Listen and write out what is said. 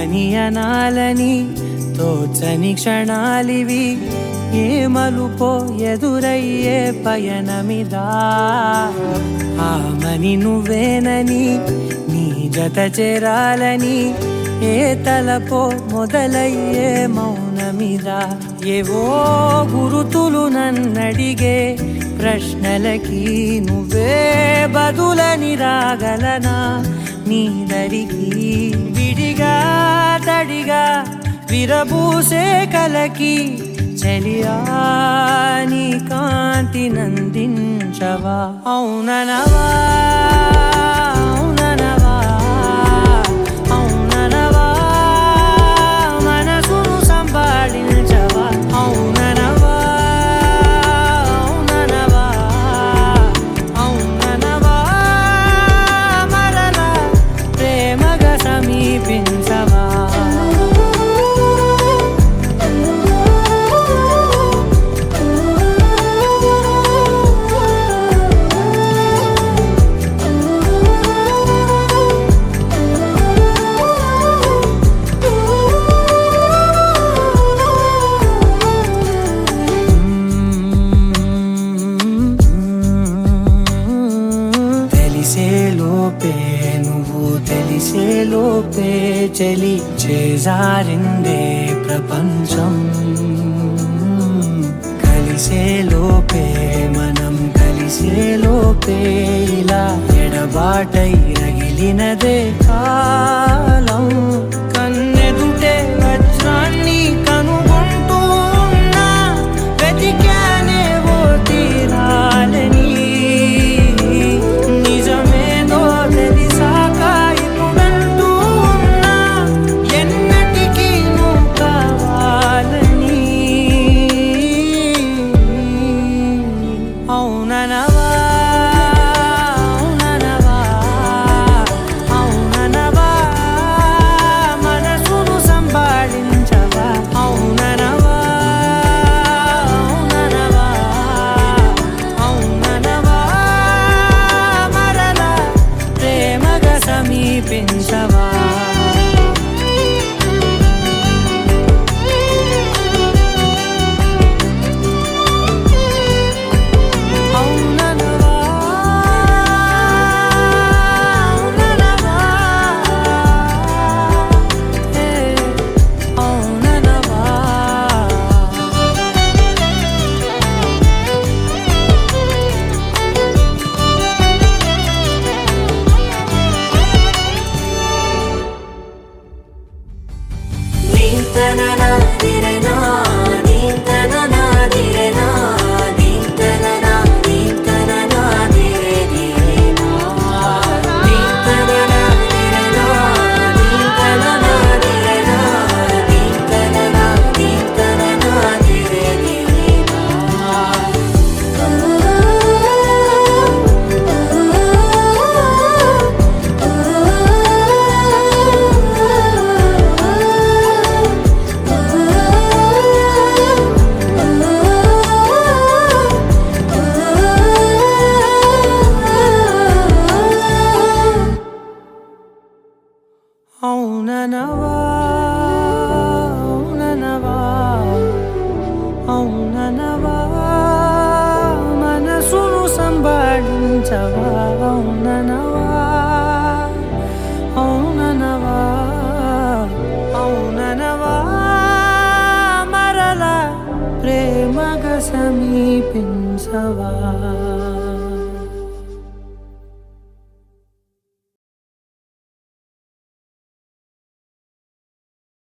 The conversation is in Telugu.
ఏమనియనాలని తోచని క్షణాలివి, ఏ మలుపో ఎదురయ్యే పయనమిదా. ఆమని నువ్వేనని నీ జత చేరాలని ఏ తలపో మొదలయ్యే మౌనమిదా. ఏవో గురుతులు నన్నడిగే ప్రశ్నలకి నువ్వే బదులని రాగలనా నీ దరికి. విడిగా తడిగా విరబూసే కలకి చెలియా నీ కాంతి నందించవా. అవుననవా అవుననవా అవుననవా మనసును సంపాదించవా. అవుననవా అవుననవా అవుననవా మరలా ప్రేమగా సమీపించవా. తెలిసేలోపే నువ్వు తెలిసేలోపే చలి చేజారిందే ప్రపంచం. కలిసేలోపే మనం కలిసేలోపే ఇలా ఎడబాటై రగిలినదే కాలం. కన్నెదుటే వజ్రాన్ని కనుగొంటూ ఉన్నా వెతికానే ఓ తీరాలని. అవుననవా అవుననవా అవుననవా మనసును సంపాదించవా. అవుననవా అవుననవా అవుననవా మరలా ప్రేమగా సమీపించవా. అవుననవా అవుననవా అవుననవా మనసును సంపాదించవా. అవుననవా అవుననవా అవుననవా మరలా ప్రేమగా సమీపించవా.